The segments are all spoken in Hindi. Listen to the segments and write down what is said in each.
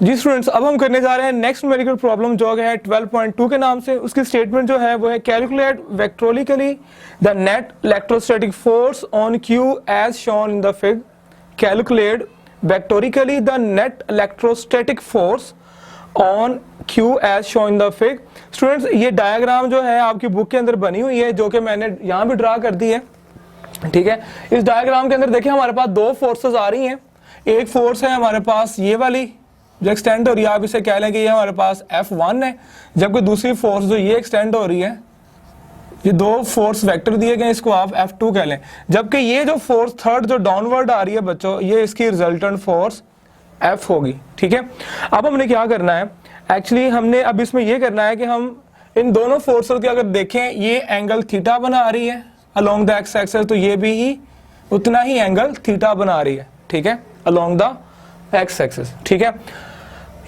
जी स्टूडेंट्स, अब हम करने जा रहे हैं नेक्स्ट न्यूमेरिकल प्रॉब्लम जो है 12.2 के नाम से। उसकी स्टेटमेंट जो है वो है calculate vectorially the net electrostatic force on Q as shown in the figure. Calculate vectorially the net electrostatic force on Q as shown in the figure. Students, ये डायग्राम जो है आपकी बुक के अंदर बनी हुई है, जो कि मैंने यहाँ भी ड्रा कर दी है। ठीक है, इस डायग्राम के अंदर देखिए हमारे पास दो फोर्सेस आ रही हैं। एक फोर्स है हमारे पास ये वाली जो एक्सटेंड हो रही है, आप इसे कह लें कि ये हमारे पास F1 है, जबकि दूसरी फोर्स जो ये एक्सटेंड हो रही है, ये दो फोर्स वेक्टर दिए गए, इसको आप F2 कह लें। जबकि ये जो फोर्स थर्ड जो डाउनवर्ड आ रही है बच्चों, ये इसकी रिजल्टेंट फोर्स F होगी। ठीक है, अब हमने क्या करना है, एक्चुअली हमने अब इसमें ये करना है कि हम इन दोनों फोर्सेस के अगर देखें, ये एंगल थीटा बना रही है अलोंग द एक्स एक्सिस, तो ये भी ही उतना ही एंगल थीटा बना रही है। ठीक है, अलोंग द एक्स एक्सिस। ठीक है,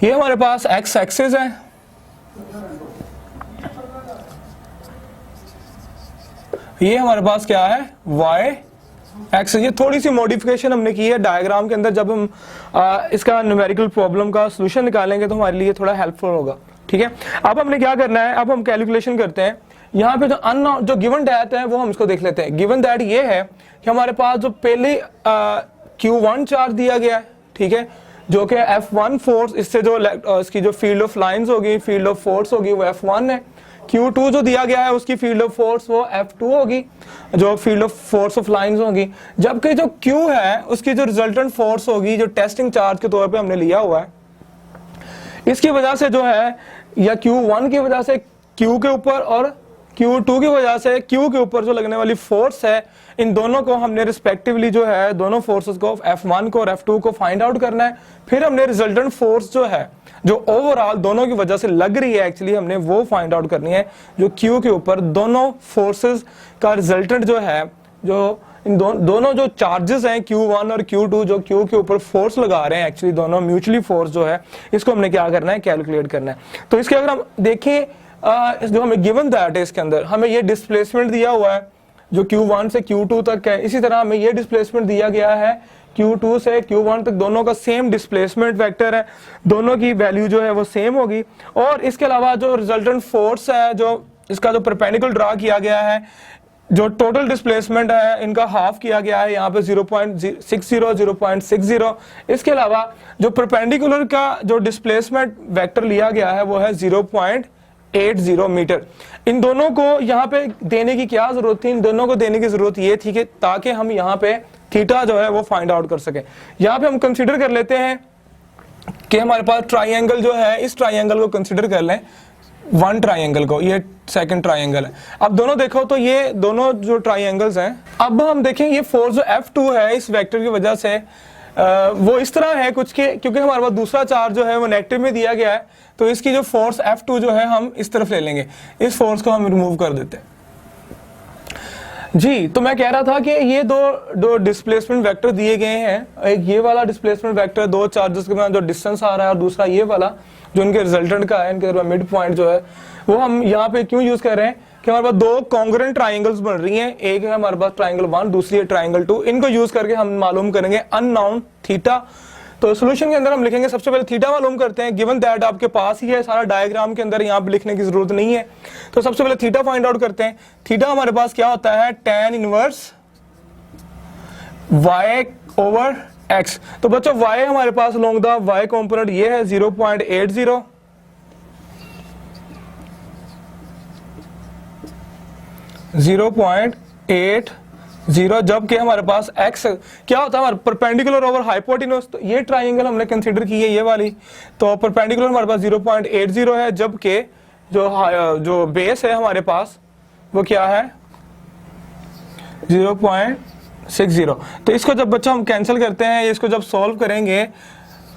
ये हमारे पास एक्स एक्सिस है, ये हमारे पास क्या है, वाई एक्सिस। ये थोड़ी सी मॉडिफिकेशन हमने की है डायग्राम के अंदर। जब हम इसका न्यूमेरिकल प्रॉब्लम का सॉल्यूशन निकालेंगे तो हमारे लिए थोड़ा हेल्पफुल होगा। ठीक है, अब हमने क्या करना है, अब हम कैलकुलेशन करते हैं। यहाँ पे जो गिवन दैट है वो हम इसको देख लेते हैं। गिवन दैट ये है कि हमारे पास जो पहले Q1 चार्ज दिया गया है, ठीक है, जो कि F1 फोर्स, इससे जो इसकी जो फील्ड ऑफ लाइंस होगी, फील्ड ऑफ फोर्स होगी, वो F1 है। Q2 जो दिया गया है उसकी फील्ड ऑफ फोर्स वो F2 होगी, जो field of force of lines होगी। जबकि जो Q है उसकी जो रिजल्टेंट फोर्स होगी, जो टेस्टिंग चार्ज के तौर पे हमने लिया हुआ है, इसकी वजह से जो है, या Q1 की वजह से Q के ऊपर और Q2 की वजह से Q के ऊपर जो लगने वाली फोर्स है, इन दोनों को हमने रिस्पेक्टिवली जो है, दोनों फोर्सेस को, F1 को और F2 को फाइंड आउट करना है। फिर हमने रिजल्टेंट फोर्स जो है, जो ओवरऑल दोनों की वजह से लग रही है, एक्चुअली हमने वो फाइंड आउट करनी है, जो Q के ऊपर दोनों फोर्सेस का रिजल्टेंट जो है, जो इन दोनों जो चार्जेस हैं Q1 और Q2, जो Q के ऊपर फोर्स लगा रहे हैं, एक्चुअली दोनों म्यूचुअली फोर्स जो है, इसको हमने क्या करना है, कैलकुलेट करना है। तो इसके अगर हम देखें, जो हमें गिवन दैट है, इसके अंदर हमें ये डिस्प्लेसमेंट दिया हुआ है जो Q1 से Q2 तक है। इसी तरह हमें ये डिस्प्लेसमेंट दिया गया है Q2 से Q1 तक, दोनों का सेम डिस्प्लेसमेंट वेक्टर है, दोनों की वैल्यू जो है वो सेम होगी। और इसके अलावा जो रिजल्टेंट फोर्स है, जो इसका जो परपेंडिकुलर ड्रा किया गया है, जो टोटल डिस्प्लेसमेंट है, इनका हाफ किया गया है यहाँ पे 0.60 0.60। इसके अलावा जो परपेंडिकुलर का जो डिस्प्लेसमेंट वेक्टर लिया गया है वो है 0.80 मीटर। इन दोनों को यहाँ पे देने की क्या जरूरत थी, इन दोनों को देने की जरूरत ये थी कि ताकि हम यहाँ पे थीटा जो है वो फाइंड आउट कर सके। यहाँ पे हम कंसीडर कर लेते हैं कि हमारे पास ट्राइंगल जो है, इस ट्राइंगल को कंसीडर कर लें, वन ट्राइंगल को, ये सेकंड ट्राइंगल है। अब दोनों देखो तो ये दोनों जो ट्राइंगल्स हैं, अब हम देखें ये फोर्स जो F2 है इस वेक्टर की वजह से वो इस तरह है कुछ के, क्योंकि हमारे पास दूसरा चार्ज जो है वो नेगेटिव में दिया गया है, तो इसकी जो फोर्स F2 जो है हम इस तरफ ले लेंगे, इस फोर्स को हम रिमूव कर देते हैं। जी, तो मैं कह रहा था कि ये दो डिस्प्लेसमेंट वेक्टर दिए गए हैं, एक ये वाला डिस्प्लेसमेंट वेक्टर दो चार्जेस के बीच जो डिस्टेंस आ रहा है, और दूसरा ये वाला जो इनके रिजल्टेंट का है, इनके मिड पॉइंट जो है वो हम यहाँ पे क्यों यूज कर रहे हैं कि हमारे पास दो कॉन्ग्रुएंट ट्राइंगल्स बन रही हैं, एक है हमारे पास ट्राइंगल 1, दूसरी है ट्राइंगल 2। इनको यूज करके हम मालूम करेंगे अननोन थीटा। तो सॉल्यूशन के अंदर हम लिखेंगे, सबसे पहले थीटा मालूम करते हैं। गिवन दैट आपके पास ही है सारा डायग्राम के अंदर, यहाँ पे लिखने की जरूरत नहीं है। तो सबसे पहले थीटा फाइंड आउट करते हैं। थीटा हमारे पास क्या होता है, tan inverse y over x। तो बच्चों y हमारे पास अलोंग द y कंपोनेंट ये है 0.80, 0.80, जबकि हमारे पास x क्या होता है, हमारे परपेंडिकुलर ओवर हाइपोटेन्यूज। तो ये ट्राइंगल हमने कंसीडर की है, ये वाली, तो परपेंडिकुलर हमारे पास 0.80 है, जबकि जो बेस है हमारे पास वो क्या है, 0.60। तो इसको जब बच्चा हम कैंसिल करते हैं, इसको जब सॉल्व करेंगे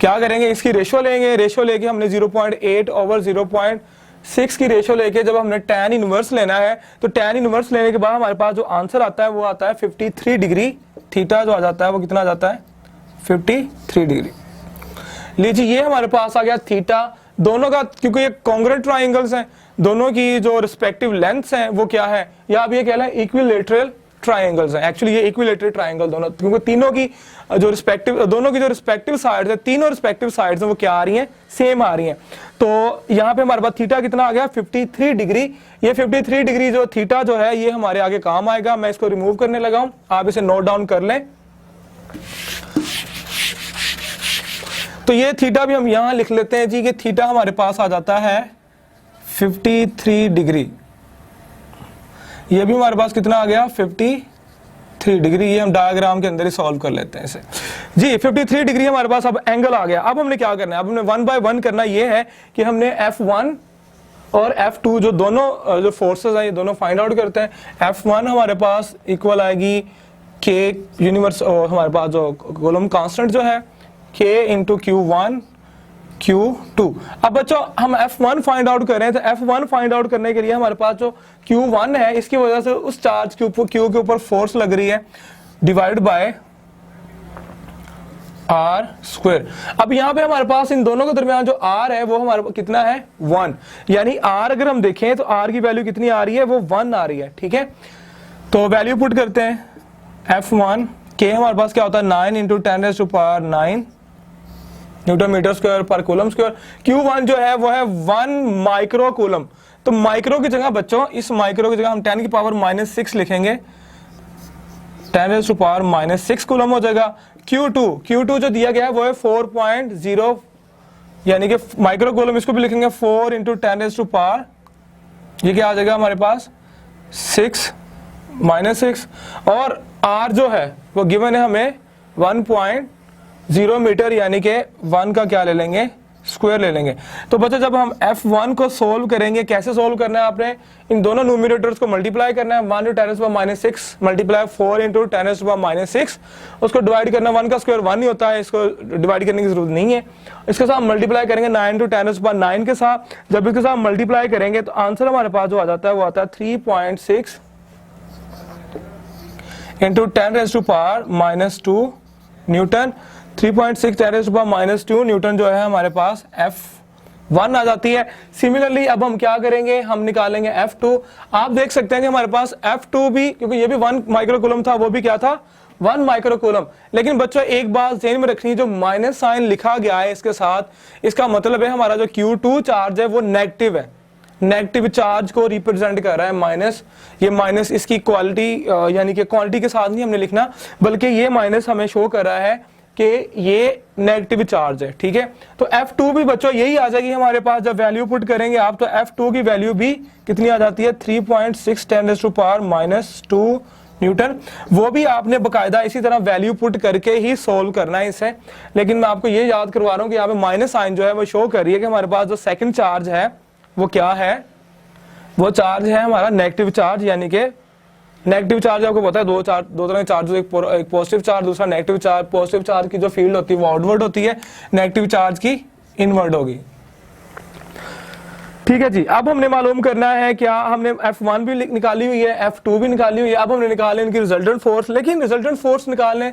क्या करेंगे, इसकी रेशियो लेंगे, रेशियो लेके हमने 0.8 ओवर 0.6 की रेशियो लेके जब हमने tan इनवर्स लेना है, तो tan इनवर्स लेने के बाद हमारे पास जो आंसर आता है वो आता है 53 डिग्री। थीटा जो आ जाता है वो कितना आ जाता है, 53 डिग्री। लीजिए ये हमारे पास आ गया थीटा। दोनों का, क्योंकि ये कॉन्ग्रुएंट ट्राइंगल्स हैं, दोनों की जो रिस्पेक्टिव लेंथ्स हैं वो क्या है, या आप ये कह लें इक्विलेटरल ट्राइंगल्स हैं, एक्चुअली ये इक्विलेटरल ट्राइंगल दोनों, क्योंकि तीनों की जो रिस्पेक्टिव साइड्स है, तीनों रिस्पेक्टिव साइड्स हैं वो क्या आ रही हैं, सेम आ रही हैं। तो यहाँ पे हमारे पास थीटा कितना आ गया 53 डिग्री। ये 53 डिग्री जो थीटा जो है ये हमारे आगे काम आएगा। मैं इसको रिमूव करने लगा हूं, आप इसे नोट डाउन कर लें। तो ये थीटा भी हम यहां लिख लेते हैं जी कि थीटा हमारे पास आ जाता है 53 डिग्री। ये भी हमारे पास कितना आ गया 53 डिग्री। ये हम डायग्राम के अंदर ही सॉल्व कर लेते हैं इसे जी। 53 डिग्री हमारे पास अब एंगल आ गया। अब हमने क्या करना है, अब हमने 1 बाय 1 करना। ये है कि हमने F1 और F2 जो दोनों जो फोर्सेस हैं ये दोनों फाइंड आउट करते हैं। F1 हमारे पास इक्वल आएगी K यूनिवर्स, और हमारे पास जो कूलम कांस्टेंट जो है K इंटू Q1 Q2। अब बच्चों हम F1 फाइंड आउट कर रहे हैं, तो F1 फाइंड आउट करने के लिए हमारे पास जो Q1 है इसकी वजह से उस चार्ज के ऊपर Q के ऊपर फोर्स लग रही है डिवाइड बाय R स्क्वायर। अब यहाँ पे हमारे पास इन दोनों के दरमियान जो R है वो हमारे पास कितना है 1, यानी R अगर हम देखें तो R की वैल्यू कितनी आ रही है, वो 1 आ रही है। ठीक है, तो वैल्यू पुट करते हैं। F1 K हमारे पास क्या होता है 9 इंटू 10⁻⁹ न्यूटन मीटर स्क्वायर पर कूलम स्क्वायर। Q1 जो है वो है 1 माइक्रो कूलम। तो माइक्रो की जगह बच्चों, इस माइक्रो की जगह हम 10 की पावर -6 लिखेंगे, 10⁻⁻6 कूलम हो जाएगा। Q2 जो दिया गया है वो है 4.0, यानी कि माइक्रो कूलम, इसको भी लिखेंगे 4 इंटू 10⁻, ये क्या आ जाएगा हमारे पास 6 -6। और R जो है वो गिवन है हमें 1.0 मीटर, यानी कि 1 का क्या ले लेंगे स्क्वायर ले लेंगे। तो बच्चों जब हम F1 को सोल्व करेंगे, कैसे सोल्व करना है, आपने इन दोनों न्यूमरेटर्स को मल्टीप्लाई करना है। 1 इंटू 10⁻6 मल्टीप्लाई 4 इंटू 10⁻6, उसको डिवाइड करना। 1 का स्क्वायर 1 ही होता है, इसको डिवाइड करने की जरूरत नहीं है। इसके साथ मल्टीप्लाई करेंगे 9 इंटू 10⁻9 के साथ। जब इसके साथ मल्टीप्लाई करेंगे तो आंसर हमारे पास जो आ जाता है वो आता है 3.6 इंटू 10⁻⁻2 न्यूटन। 3.6 10⁻⁻2 न्यूटन जो है हमारे पास F1 आ जाती है। सिमिलरली अब हम क्या करेंगे, हम निकालेंगे F2। आप देख सकते हैं कि हमारे पास F2 भी, क्योंकि ये भी 1 माइक्रो कूलम था, वो भी क्या था 1 माइक्रो कूलम। लेकिन बच्चों एक बात ध्यान में रखनी, जो माइनस साइन लिखा गया है इसके साथ, इसका मतलब है हमारा जो Q2 चार्ज है वो नेगेटिव है, नेगेटिव चार्ज को रिप्रेजेंट कर रहा है माइनस। ये माइनस इसकी क्वालिटी, यानी कि क्वांटिटी के साथ नहीं हमने लिखना, बल्कि ये माइनस हमें शो कर रहा है कि ये नेगेटिव चार्ज है। ठीक है, तो F2 भी बच्चों यही आ जाएगी हमारे पास। जब वैल्यू पुट करेंगे आप, तो F2 की वैल्यू भी कितनी आ जाती है 3.6 10⁻⁻2 न्यूटन। वो भी आपने बकायदा इसी तरह वैल्यू पुट करके ही सोल्व करना है इसे। लेकिन मैं आपको ये याद करवा रहा हूँ कि यहाँ पे माइनस साइन जो है वो शो कर रही है कि हमारे पास जो सेकंड चार्ज है वो क्या है, वो चार्ज है हमारा नेगेटिव चार्ज। यानी कि नेगेटिव चार्ज आपको पता है दो तरह के चार्ज, एक पॉजिटिव चार्ज, दूसरा नेगेटिव चार्ज। पॉजिटिव चार्ज की जो फील्ड होती है वो आउटवर्ड होती है, नेगेटिव चार्ज की इनवर्ड होगी। ठीक है जी, अब हमने मालूम करना है, क्या हमने F1 भी निकाली हुई है, F2 भी निकाली हुई है। अब हमने निकाले इनकी रिजल्टेंट फोर्स। लेकिन रिजल्टेंट फोर्स निकालने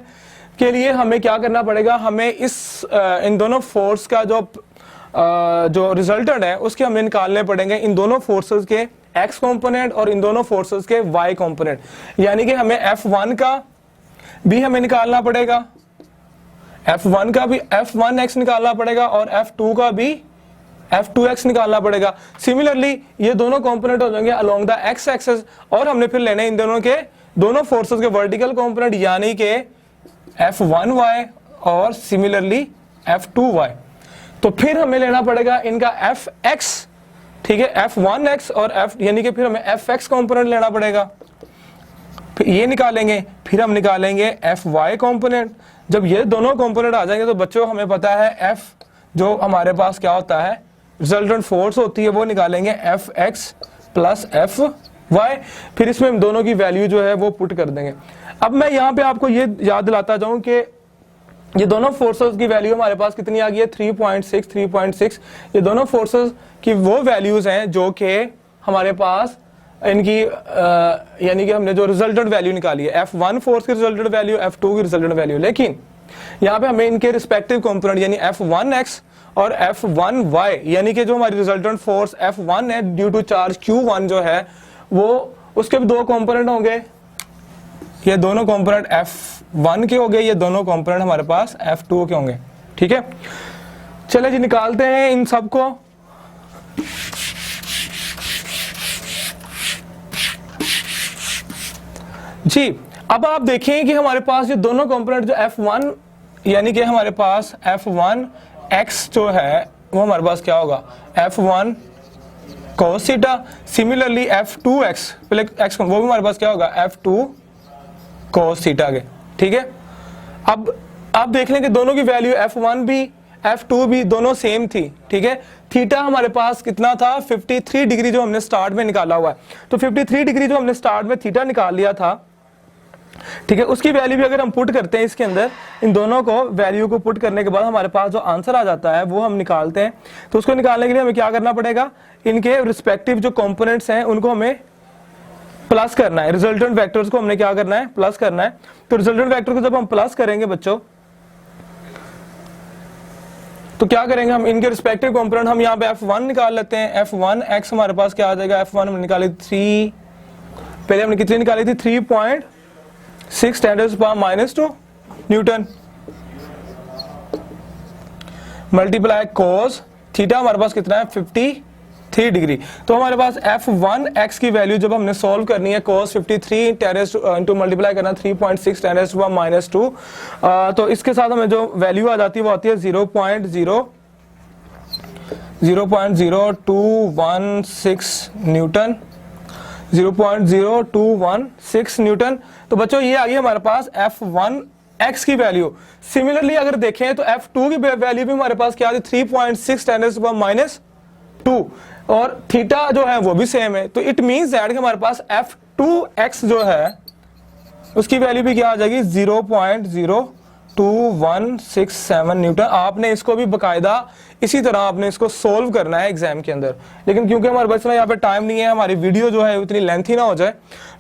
के लिए हमें क्या करना पड़ेगा, हमें इन दोनों फोर्स का जो रिजल्टेंट है उसके हमें निकालने पड़ेंगे इन दोनों फोर्सेस के x कंपोनेंट और इन दोनों फोर्सेस के y कंपोनेंट। यानी कि हमें F1 का भी हमें निकालना पड़ेगा, F1 का भी F1x निकालना पड़ेगा, और F2 का भी F2x निकालना पड़ेगा। सिमिलरली ये दोनों कंपोनेंट हो जाएंगे अलोंग द x एक्सिस, और हमने फिर लेने इन दोनों फोर्सेस के वर्टिकल कंपोनेंट, यानी कि F1y और सिमिलरली F2y। तो फिर हमें लेना पड़ेगा इनका Fx, ठीक है, F1x और F, यानी कि फिर हमें Fx कंपोनेंट लेना पड़ेगा। फिर ये निकालेंगे, फिर हम निकालेंगे Fy कंपोनेंट। जब ये दोनों कंपोनेंट आ जाएंगे तो बच्चों हमें पता है F जो हमारे पास क्या होता है रिजल्टेंट फोर्स होती है, वो निकालेंगे Fx प्लस Fy। फिर इसमें हम दोनों की वैल्यू जो है वो पुट कर देंगे। अब मैं यहाँ पे आपको ये याद दिलाता जाऊं कि ये दोनों फोर्सेस की वैल्यू हमारे पास कितनी आ गई है 3.6। ये दोनों फोर्सेस की वो वैल्यूज हैं जो कि हमारे पास इनकी यानी कि हमने जो रिजल्टेंट वैल्यू निकाली है, F1 फोर्स की रिजल्टेंट वैल्यू, F2 की रिजल्टेंट वैल्यू। लेकिन यहाँ पे हमें इनके रिस्पेक्टिव कंपोनेंट यानी F1x और F1y, यानी कि जो हमारी रिजल्टेंट फोर्स F1 है ड्यू टू चार्ज Q1 जो है वो, उसके भी दो कंपोनेंट होंगे, ये दोनों कंपोनेंट F1 के हो गए, ये दोनों कंपोनेंट हमारे पास F2 के होंगे। ठीक है, चले जी निकालते हैं इन सबको। जी अब आप देखें कि हमारे पास ये दोनों कंपोनेंट जो F1 यानी कि हमारे पास F1x जो है वो हमारे पास क्या होगा, F1 cos theta. Similarly F2x पहले x वो भी हमारे पास क्या होगा, F2 cos थीटा के। ठीक है, अब आप देख लें कि दोनों की वैल्यू F1 भी F2 भी दोनों सेम थी। ठीक है, थीटा हमारे पास कितना था, 53 डिग्री जो हमने स्टार्ट में निकाला हुआ है। तो 53 डिग्री जो हमने स्टार्ट में थीटा निकाल लिया था, ठीक है, उसकी वैल्यू भी अगर हम पुट करते हैं इसके अंदर, इन दोनों को वैल्यू को पुट करने के बाद हमारे पास जो आंसर आ जाता है वो हम निकालते हैं। तो उसको निकालने के लिए हमें क्या करना पड़ेगा, इनके रिस्पेक्टिव जो कंपोनेंट्स हैं उनको हमें प्लस करना है। रिजल्टेंट वेक्टर्स को हमने क्या करना है, प्लस करना है। तो रिजल्टेंट वेक्टर को जब हम प्लस करेंगे बच्चों, तो क्या करेंगे हम, इनके रिस्पेक्टिव कंपोनेंट हम यहाँ पे F1 निकाल लेते हैं। F1x हमारे पास क्या आ जाएगा, F1 हमने निकाली 3, पहले हमने कितनी निकाली थी, 3.6 × 10⁻² न्यूटन मल्टीप्लाई cos थीटा हमारे पास कितना है, 53 डिग्री। तो हमारे पास F1x की वैल्यू जब हमने सॉल्व करनी है, cos 53 इंटू मल्टीप्लाई करना 3.6 × 10⁻², तो इसके साथ हमें जो वैल्यू आ जाती है वो आती है 0.0216 न्यूटन, 0.0216 न्यूटन। तो बच्चों ये आ गई हमारे पास F1x की वैल्यू। सिमिलरली अगर देखें तो F2 की वैल्यू भी हमारे पास क्या आ रही, 3.6 × 10⁻², और थीटा जो है वो भी सेम है। तो इट मींस दैट कि हमारे पास F2x जो है उसकी वैल्यू भी क्या आ जाएगी, 0.0217 न्यूटन। आपने इसको भी बकायदा इसी तरह आपने इसको सोल्व करना है एग्जाम के अंदर, लेकिन क्योंकि हमारे पास यहाँ पे टाइम नहीं है, हमारी वीडियो जो है उतनी लेंथी ना हो जाए,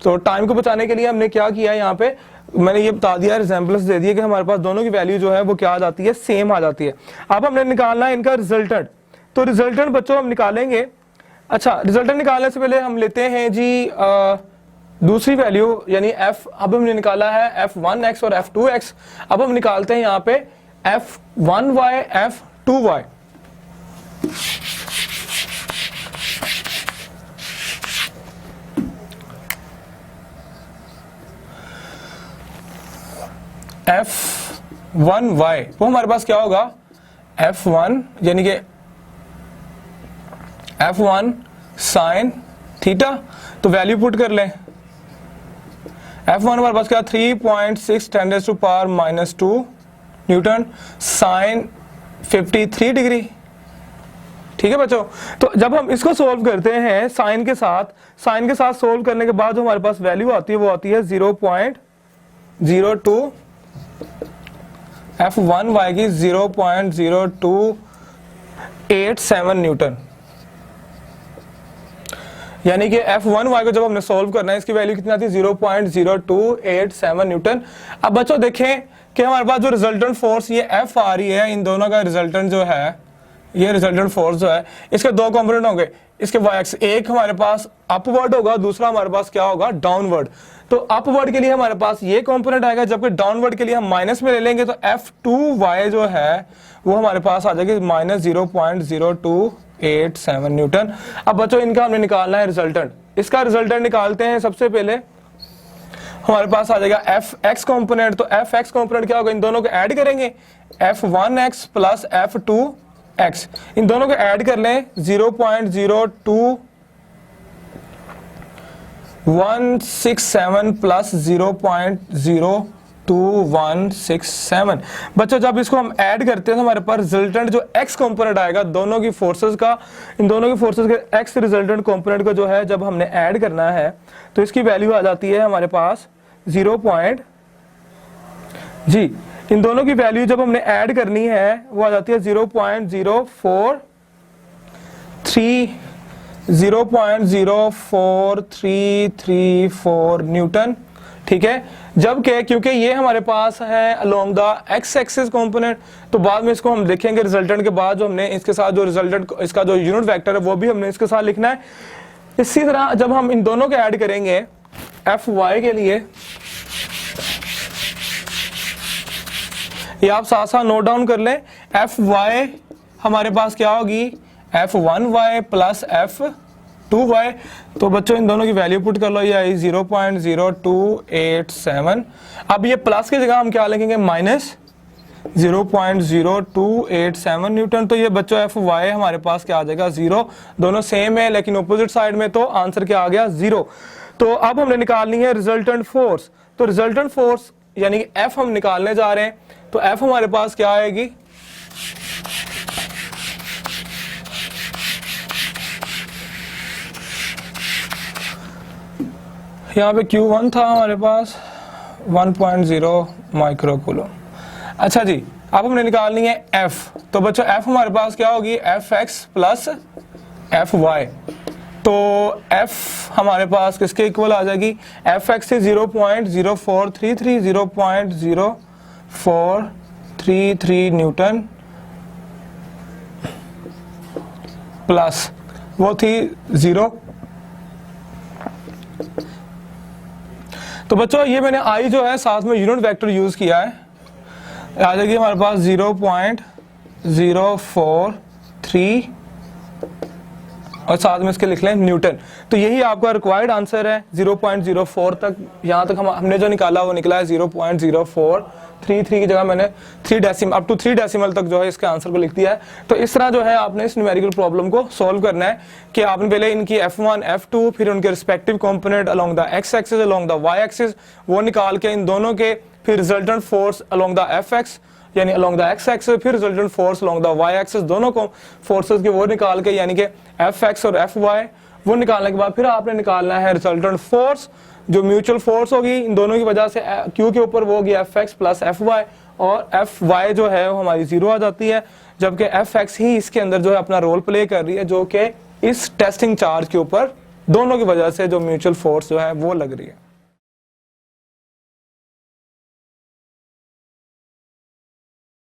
तो टाइम को बचाने के लिए हमने क्या किया है, यहाँ पे मैंने ये बता दिया, एग्जाम्पल्स दे दिए कि हमारे पास दोनों की वैल्यू जो है वो क्या आ जाती है, सेम आ जाती है। अब हमने निकालना है इनका रिजल्टेंट। तो रिजल्टेंट बच्चों हम निकालेंगे। अच्छा, रिजल्टेंट निकालने से पहले हम लेते हैं जी दूसरी वैल्यू, यानी F, अब हमने निकाला है F1x और F2x। अब हम निकालते हैं यहाँ पे F1y F2y। F1y वो हमारे पास क्या होगा, F1 यानी कि F1 sin थीटा। तो वैल्यू पुट कर लें, F1 हमारे पास क्या, 3.6 × 10⁻² न्यूटन साइन 53 डिग्री। ठीक है बच्चों, तो जब हम इसको सोल्व करते हैं साइन के साथ सोल्व करने के बाद जो हमारे पास वैल्यू आती है वो आती है 0.02, F1y की 0.0287 न्यूटन, यानी कि F1y को जब हमने सोल्व करना है इसकी वैल्यू कितनी आती है, 0.0287 न्यूटन। अब बच्चों देखें कि हमारे पास जो रिजल्टेंट फोर्स ये F आ रही है, इन दोनों का रिजल्टेंट जो है, ये रिजल्टेंट फोर्स जो है, इसके दो कंपोनेंट होंगे इसके y एक्स, एक हमारे पास अपवर्ड होगा, दूसरा हमारे पास क्या होगा, डाउनवर्ड। तो अपवर्ड के लिए हमारे पास ये कंपोनेंट आएगा, जबकि डाउनवर्ड के लिए हम माइनस में ले लेंगे, तो F2y जो है वो हमारे पास आ जाएगी -0.0287 न्यूटन। अब बच्चों इनका हमने निकालना है रिजल्टेंट। इसका रिजल्टेंट निकालते हैं। सबसे पहले हमारे पास आ जाएगा Fx कंपोनेंट। तो Fx कंपोनेंट क्या होगा, इन दोनों को ऐड करेंगे, F1x प्लस F2x, इन दोनों को ऐड कर लें, 0.0217 प्लस 0.0217। बच्चों जब इसको हम ऐड करते हैं तो हमारे पास रिजल्टेंट जो x कंपोनेंट आएगा दोनों की फोर्सेस का, इन दोनों की फोर्सेस के x रिजल्टेंट कंपोनेंट को जो है जब हमने ऐड करना है तो इसकी वैल्यू आ जाती है हमारे पास इन दोनों की वैल्यू जब हमने ऐड करनी है वो आ जाती है 0.04334 न्यूटन। ठीक है, जबकि क्योंकि ये हमारे पास है along the x axis component, तो बाद में इसको हम देखेंगे रिजल्टेंट के बाद, जो हमने इसके साथ जो रिजल्टेंट इसका जो यूनिट वेक्टर है वो भी हमने इसके साथ लिखना है। इसी तरह जब हम इन दोनों को ऐड करेंगे एफ वाई के लिए ये आप साथ साथ नोट डाउन कर लें, एफ वाई हमारे पास क्या होगी, f1y प्लस f2y। तो बच्चों इन दोनों की वैल्यू पुट कर लो, ये आई 0.0287। अब ये प्लस की जगह हम क्या लिखेंगे, माइनस 0.0287 न्यूटन। तो ये बच्चों एफ वाई हमारे पास क्या आ जाएगा, 0। दोनों सेम है लेकिन ऑपोजिट साइड में, तो आंसर क्या आ गया, 0। तो अब हमने निकालनी है रिजल्टेंट फोर्स। तो रिजल्टेंट फोर्स यानी कि एफ हम निकालने जा रहे हैं। तो एफ हमारे पास क्या आएगी, यहाँ पे Q1 था हमारे पास 1.0 माइक्रो कूलम। अच्छा जी, अब हमने निकालनी है F। तो बच्चों F हमारे पास क्या होगी, Fx प्लस Fy। तो F हमारे पास किसके इक्वल आ जाएगी, Fx से 0.0433 न्यूटन प्लस वो थी 0। तो बच्चों ये मैंने आई जो है साथ में यूनिट वेक्टर यूज किया है, आ जाएगी हमारे पास 0.043 और साथ में इसके लिख लें न्यूटन। तो यही आपका रिक्वायर्ड आंसर है 0.04 तक। यहाँ तक हमने जो निकाला वो निकला है 0.0433 की जगह मैंने 3 डेसिमल अप टू 3 डेसिमल तक जो है इसके आंसर को लिख दिया है। तो इस तरह जो है आपने इस न्यूमेरिकल प्रॉब्लम को सॉल्व करना है कि आपने पहले इनकी F1 F2 फिर उनके respective component along the x axis along the y axis वो निकाल के इन दोनों के फिर resultant force along the fx यानी अलोंग द x एक्सिस फिर resultant force along the y axis दोनों को फोर्सेस के वो निकाल के यानी कि fx और fy वो निकालने के बाद फिर आपने निकालना है रिजल्टेंट फोर्स जो म्यूचुअल फोर्स होगी इन दोनों की वजह से q के ऊपर वो होगी fx प्लस fy और fy जो है वो हमारी 0 आ जाती है, जबकि fx ही इसके अंदर जो है अपना रोल प्ले कर रही है जो कि इस टेस्टिंग चार्ज के ऊपर दोनों की वजह से जो म्यूचुअल फोर्स जो है वो लग रही है।